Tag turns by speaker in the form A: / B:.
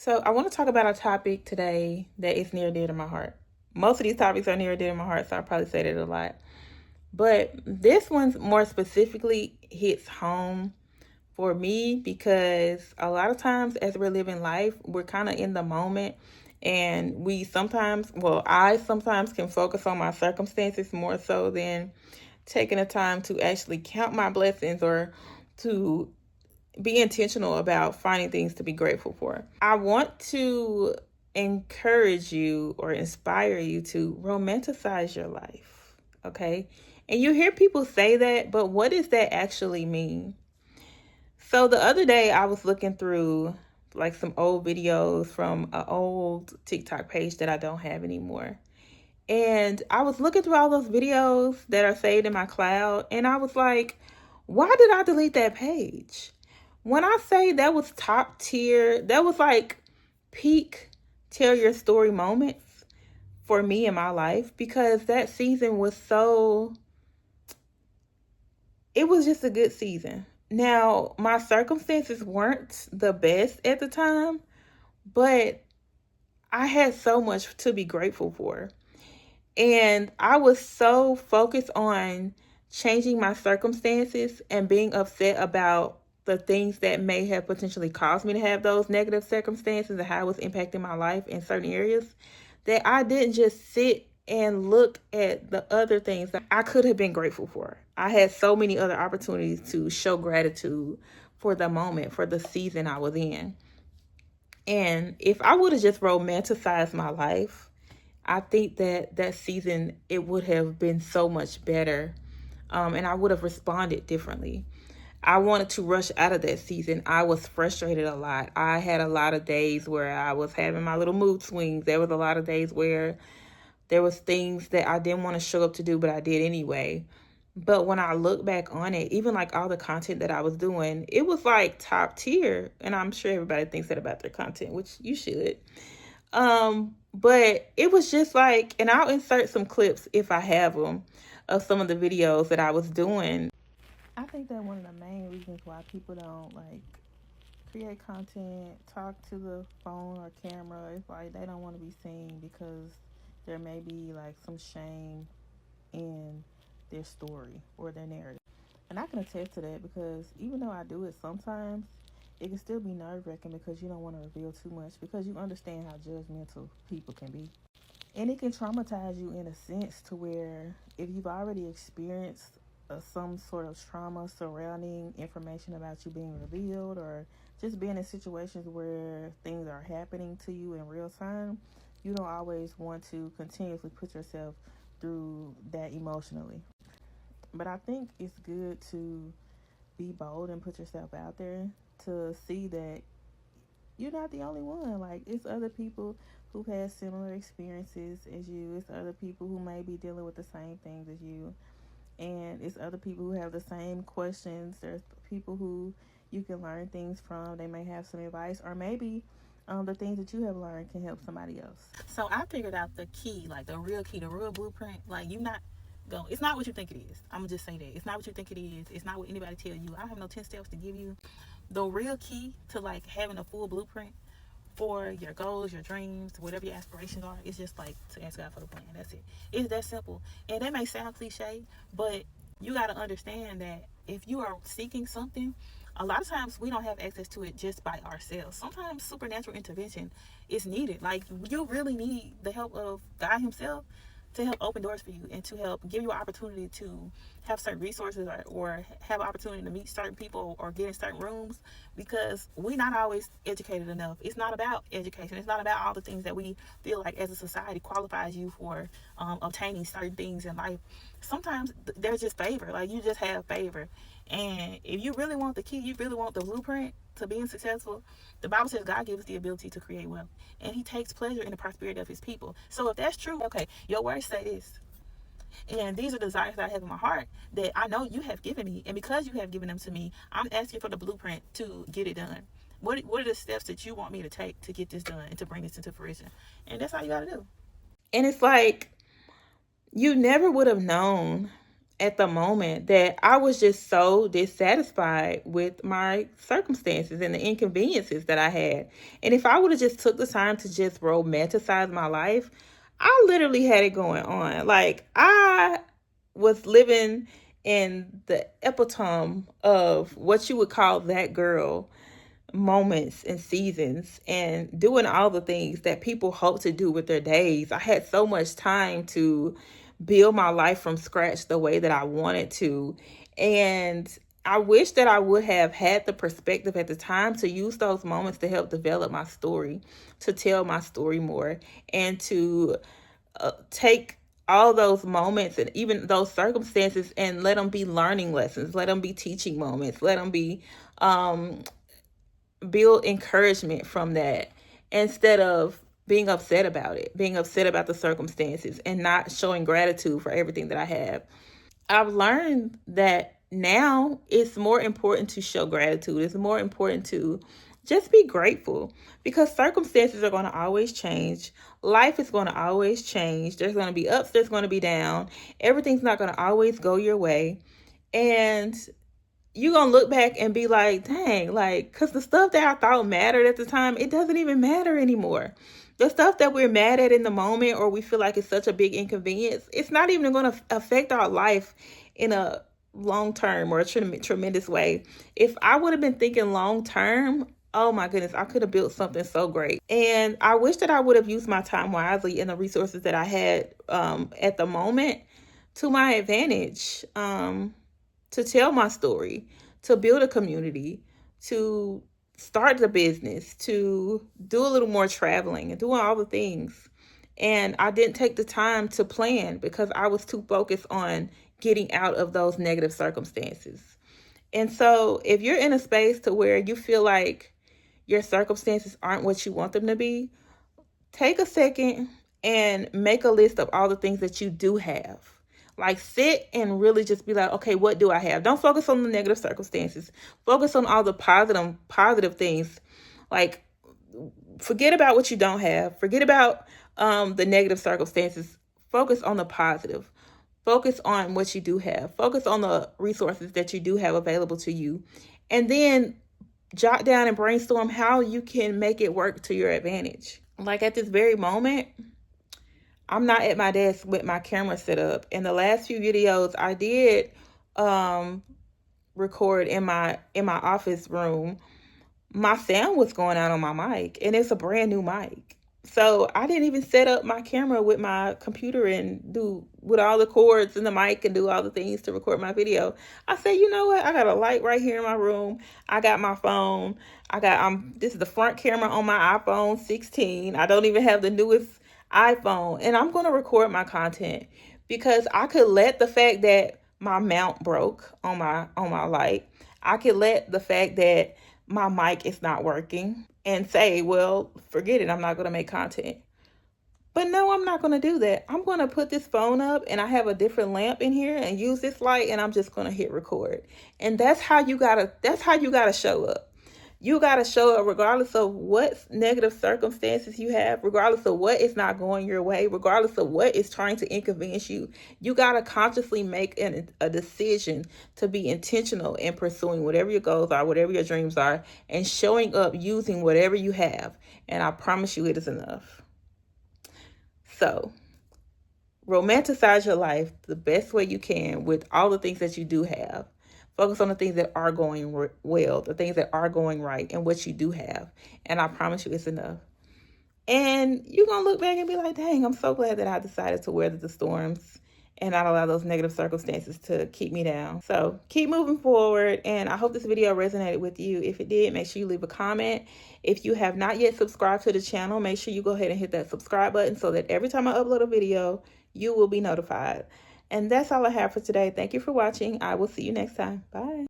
A: So I want to talk about a topic today that is near and dear to my heart. Most of these topics are near and dear to my heart, so I probably say that a lot. But this one more specifically hits home for me because a lot of times as we're living life, we're kind of in the moment, and I sometimes can focus on my circumstances more so than taking the time to actually count my blessings or to be intentional about finding things to be grateful for. I want to encourage you or inspire you to romanticize your life, okay? And you hear people say that, but what does that actually mean? So the other day I was looking through like some old videos from an old TikTok page that I don't have anymore. And I was looking through all those videos that are saved in my cloud, and I was like, why did I delete that page? When I say that was top tier, that was like peak tell your story moments for me in my life, because that season was it was just a good season. Now, my circumstances weren't the best at the time, but I had so much to be grateful for. And I was so focused on changing my circumstances and being upset about the things that may have potentially caused me to have those negative circumstances and how it was impacting my life in certain areas, that I didn't just sit and look at the other things that I could have been grateful for. I had so many other opportunities to show gratitude for the moment, for the season I was in. And if I would have just romanticized my life, I think that season, it would have been so much better, and I would have responded differently. I wanted to rush out of that season. I was frustrated a lot. I had a lot of days where I was having my little mood swings. There was a lot of days where there was things that I didn't want to show up to do, but I did anyway. But when I look back on it, even like all the content that I was doing, it was like top tier. And I'm sure everybody thinks that about their content, which you should. But it was just like, and I'll insert some clips if I have them of some of the videos that I was doing. I think that one of the main reasons why people don't like create content, talk to the phone or camera, is like they don't want to be seen because there may be like some shame in their story or their narrative. And I can attest to that because even though I do it sometimes, it can still be nerve-wracking because you don't want to reveal too much, because you understand how judgmental people can be. And it can traumatize you in a sense to where if you've already experienced some sort of trauma surrounding information about you being revealed, or just being in situations where things are happening to you in real time, you don't always want to continuously put yourself through that emotionally. But I think it's good to be bold and put yourself out there to see that you're not the only one. Like, it's other people who've had similar experiences as you. It's other people who may be dealing with the same things as you. And it's other people who have the same questions. There's people who you can learn things from. They may have some advice, or maybe the things that you have learned can help somebody else. So I figured out the key, like the real key, the real blueprint. Like, it's not what you think it is. I'm gonna just say that. It's not what you think it is. It's not what anybody tell you. I don't have no 10 steps to give you. The real key to like having a full blueprint for your goals, your dreams, whatever your aspirations are, it's just like to ask God for the plan. That's it. It's that simple. And that may sound cliche, but you got to understand that if you are seeking something, a lot of times we don't have access to it just by ourselves. Sometimes supernatural intervention is needed. Like, you really need the help of God himself to help open doors for you and to help give you an opportunity to have certain resources, or have an opportunity to meet certain people or get in certain rooms, because we're not always educated enough. It's not about education. It's not about all the things that we feel like as a society qualifies you for obtaining certain things in life. Sometimes there's just favor. Like, you just have favor. And if you really want the key, you really want the blueprint to being successful, the Bible says God gives us the ability to create wealth, and he takes pleasure in the prosperity of his people. So if that's true, okay, your words say this, and these are desires that I have in my heart that I know you have given me, and because you have given them to me, I'm asking for the blueprint to get it done. What are the steps that you want me to take to get this done and to bring this into fruition? And that's all you got to do. And it's like, you never would have known at the moment that I was just so dissatisfied with my circumstances and the inconveniences that I had. And if I would have just took the time to just romanticize my life, I literally had it going on. Like, I was living in the epitome of what you would call that girl moments and seasons, and doing all the things that people hope to do with their days. I had so much time to build my life from scratch the way that I wanted to. And I wish that I would have had the perspective at the time to use those moments to help develop my story, to tell my story more, and to take all those moments and even those circumstances and let them be learning lessons, let them be teaching moments, let them be build encouragement from that, instead of being upset about it, being upset about the circumstances and not showing gratitude for everything that I have. I've learned that now it's more important to show gratitude. It's more important to just be grateful, because circumstances are going to always change. Life is going to always change. There's going to be ups, there's going to be down. Everything's not going to always go your way. And you're going to look back and be like, dang, like, because the stuff that I thought mattered at the time, it doesn't even matter anymore. The stuff that we're mad at in the moment, or we feel like it's such a big inconvenience, it's not even going to affect our life in a long term or a tremendous way. If I would have been thinking long term, oh my goodness, I could have built something so great. And I wish that I would have used my time wisely and the resources that I had at the moment to my advantage. To tell my story, to build a community, to start the business, to do a little more traveling and doing all the things. And I didn't take the time to plan because I was too focused on getting out of those negative circumstances. And so if you're in a space to where you feel like your circumstances aren't what you want them to be, take a second and make a list of all the things that you do have. Like, sit and really just be like, okay, what do I have? Don't focus on the negative circumstances. Focus on all the positive things. Like, forget about what you don't have. Forget about the negative circumstances. Focus on the positive. Focus on what you do have. Focus on the resources that you do have available to you. And then jot down and brainstorm how you can make it work to your advantage. Like, at this very moment, I'm not at my desk with my camera set up. In the last few videos, I did record in my office room. My sound was going out on my mic, and it's a brand new mic. So I didn't even set up my camera with my computer and do with all the cords and the mic and do all the things to record my video. I said, you know what? I got a light right here in my room. I got my phone. This is the front camera on my iPhone 16. I don't even have the newest iPhone, and I'm going to record my content, because I could let the fact that my mount broke on my light, I could let the fact that my mic is not working and say, well, forget it, I'm not going to make content. But no, I'm not going to do that. I'm going to put this phone up, and I have a different lamp in here, and use this light, and I'm just going to hit record. And that's how you got to show up. You got to show up regardless of what negative circumstances you have, regardless of what is not going your way, regardless of what is trying to inconvenience you. You got to consciously make a decision to be intentional in pursuing whatever your goals are, whatever your dreams are, and showing up using whatever you have. And I promise you it is enough. So, romanticize your life the best way you can with all the things that you do have. Focus on the things that are going well, the things that are going right, and what you do have. And I promise you it's enough. And you're going to look back and be like, dang, I'm so glad that I decided to weather the storms and not allow those negative circumstances to keep me down. So keep moving forward. And I hope this video resonated with you. If it did, make sure you leave a comment. If you have not yet subscribed to the channel, make sure you go ahead and hit that subscribe button so that every time I upload a video, you will be notified. And that's all I have for today. Thank you for watching. I will see you next time. Bye.